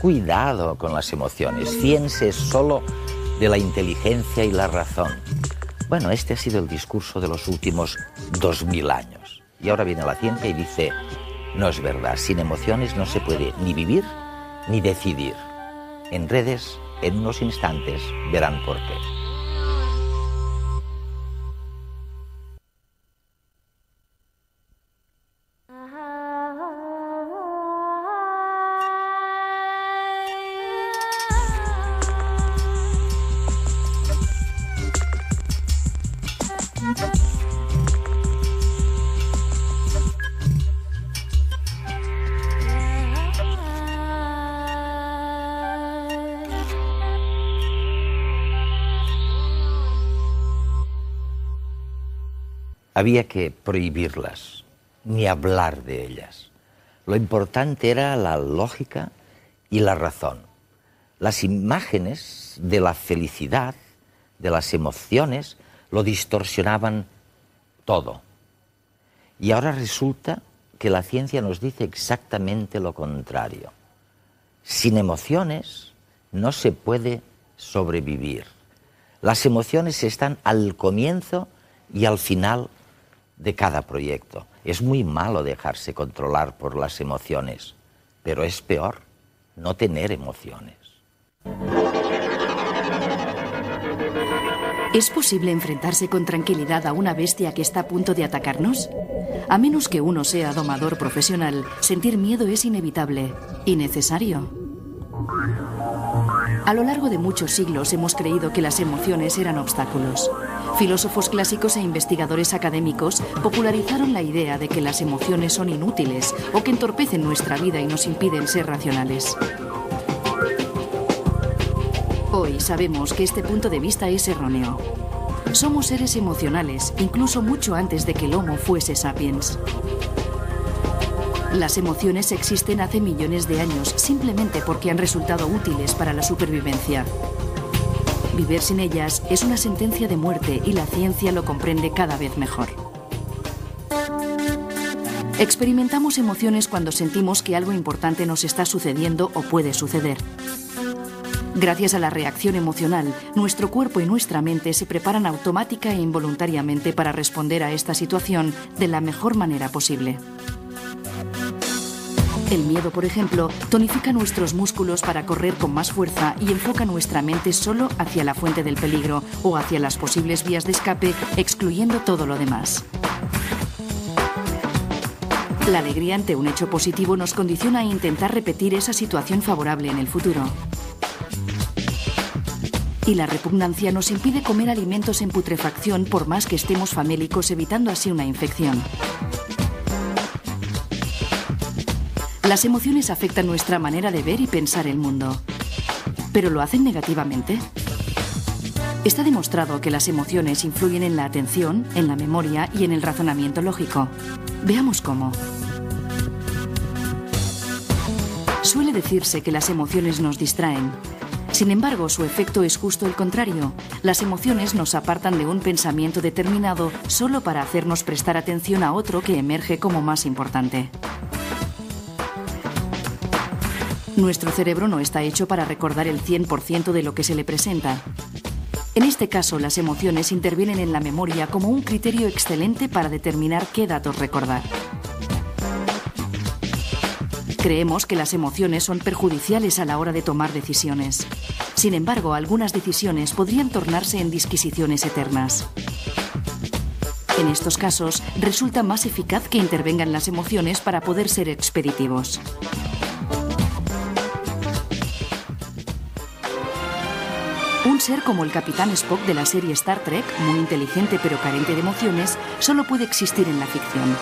Cuidado con las emociones, fíense solo de la inteligencia y la razón. Bueno, este ha sido el discurso de los últimos 2000 años. Y ahora viene la ciencia y dice, no es verdad, sin emociones no se puede ni vivir ni decidir. En redes, en unos instantes, verán por qué. Había que prohibirlas, ni hablar de ellas. Lo importante era la lógica y la razón. Las imágenes de la felicidad, de las emociones, lo distorsionaban todo. Y ahora resulta que la ciencia nos dice exactamente lo contrario. Sin emociones no se puede sobrevivir. Las emociones están al comienzo y al final de cada proyecto. Es muy malo dejarse controlar por las emociones, pero es peor no tener emociones. ¿Es posible enfrentarse con tranquilidad a una bestia que está a punto de atacarnos? A menos que uno sea domador profesional, sentir miedo es inevitable y necesario. A lo largo de muchos siglos hemos creído que las emociones eran obstáculos. Filósofos clásicos e investigadores académicos popularizaron la idea de que las emociones son inútiles o que entorpecen nuestra vida y nos impiden ser racionales. Hoy sabemos que este punto de vista es erróneo. Somos seres emocionales, incluso mucho antes de que el Homo fuese sapiens. Las emociones existen hace millones de años simplemente porque han resultado útiles para la supervivencia. Vivir sin ellas es una sentencia de muerte y la ciencia lo comprende cada vez mejor. Experimentamos emociones cuando sentimos que algo importante nos está sucediendo o puede suceder. Gracias a la reacción emocional, nuestro cuerpo y nuestra mente se preparan automática e involuntariamente para responder a esta situación de la mejor manera posible. El miedo, por ejemplo, tonifica nuestros músculos para correr con más fuerza y enfoca nuestra mente solo hacia la fuente del peligro o hacia las posibles vías de escape, excluyendo todo lo demás. La alegría ante un hecho positivo nos condiciona a intentar repetir esa situación favorable en el futuro. Y la repugnancia nos impide comer alimentos en putrefacción por más que estemos famélicos, evitando así una infección. Las emociones afectan nuestra manera de ver y pensar el mundo. ¿Pero lo hacen negativamente? Está demostrado que las emociones influyen en la atención, en la memoria y en el razonamiento lógico. Veamos cómo. Suele decirse que las emociones nos distraen. Sin embargo, su efecto es justo el contrario. Las emociones nos apartan de un pensamiento determinado solo para hacernos prestar atención a otro que emerge como más importante. Nuestro cerebro no está hecho para recordar el 100% de lo que se le presenta. En este caso, las emociones intervienen en la memoria como un criterio excelente para determinar qué datos recordar. Creemos que las emociones son perjudiciales a la hora de tomar decisiones. Sin embargo, algunas decisiones podrían tornarse en disquisiciones eternas. En estos casos, resulta más eficaz que intervengan las emociones para poder ser expeditivos. Un ser como el Capitán Spock de la serie Star Trek, muy inteligente pero carente de emociones, solo puede existir en la ficción.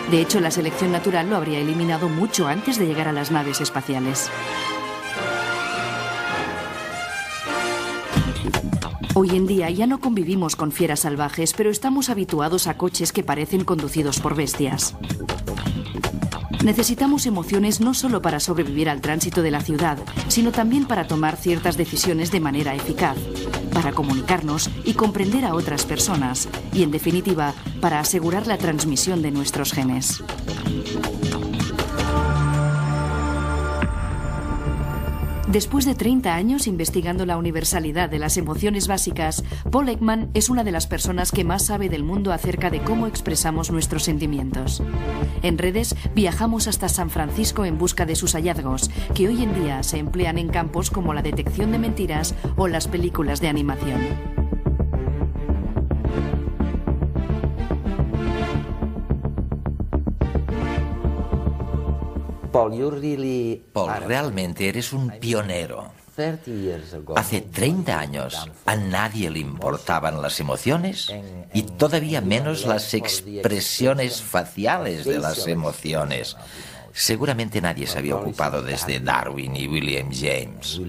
De hecho, la selección natural lo habría eliminado mucho antes de llegar a las naves espaciales. Hoy en día ya no convivimos con fieras salvajes, pero estamos habituados a coches que parecen conducidos por bestias. Necesitamos emociones no solo para sobrevivir al tránsito de la ciudad, sino también para tomar ciertas decisiones de manera eficaz, para comunicarnos y comprender a otras personas, y en definitiva, para asegurar la transmisión de nuestros genes. Después de 30 años investigando la universalidad de las emociones básicas, Paul Ekman es una de las personas que más sabe del mundo acerca de cómo expresamos nuestros sentimientos. En redes viajamos hasta San Francisco en busca de sus hallazgos, que hoy en día se emplean en campos como la detección de mentiras o las películas de animación. Paul, realmente eres un pionero. Hace 30 años a nadie le importaban las emociones y todavía menos las expresiones faciales de las emociones. Seguramente nadie se había ocupado desde Darwin y William James.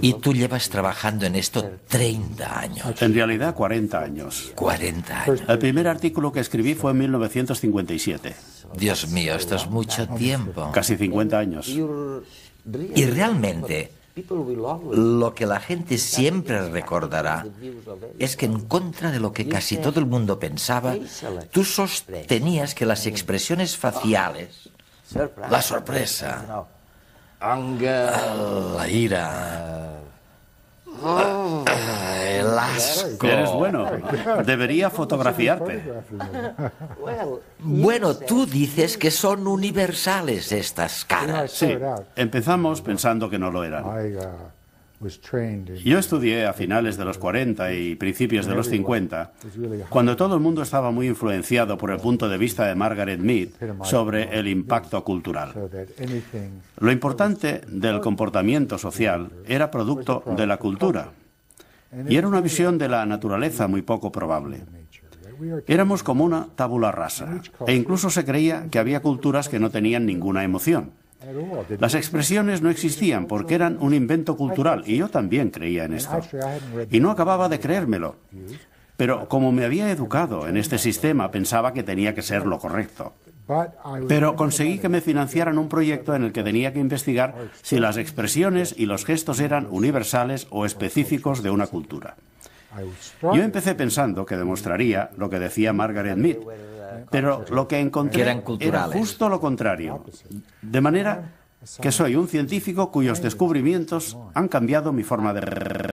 Y tú llevas trabajando en esto 30 años. En realidad, 40 años. 40 años. El primer artículo que escribí fue en 1957. Dios mío, esto es mucho tiempo. Casi 50 años. Y realmente, lo que la gente siempre recordará es que en contra de lo que casi todo el mundo pensaba, tú sostenías que las expresiones faciales, la sorpresa, la ira, el asco. Eres bueno. Debería fotografiarte. Bueno, tú dices que son universales estas caras. Sí, empezamos pensando que no lo eran. Yo estudié a finales de los 40 y principios de los 50, cuando todo el mundo estaba muy influenciado por el punto de vista de Margaret Mead sobre el impacto cultural. Lo importante del comportamiento social era producto de la cultura, y era una visión de la naturaleza muy poco probable. Éramos como una tabula rasa, e incluso se creía que había culturas que no tenían ninguna emoción. Las expresiones no existían porque eran un invento cultural, y yo también creía en esto. Y no acababa de creérmelo. Pero como me había educado en este sistema, pensaba que tenía que ser lo correcto. Pero conseguí que me financiaran un proyecto en el que tenía que investigar si las expresiones y los gestos eran universales o específicos de una cultura. Yo empecé pensando que demostraría lo que decía Margaret Mead, pero lo que encontré era justo lo contrario. De manera que soy un científico cuyos descubrimientos han cambiado mi forma de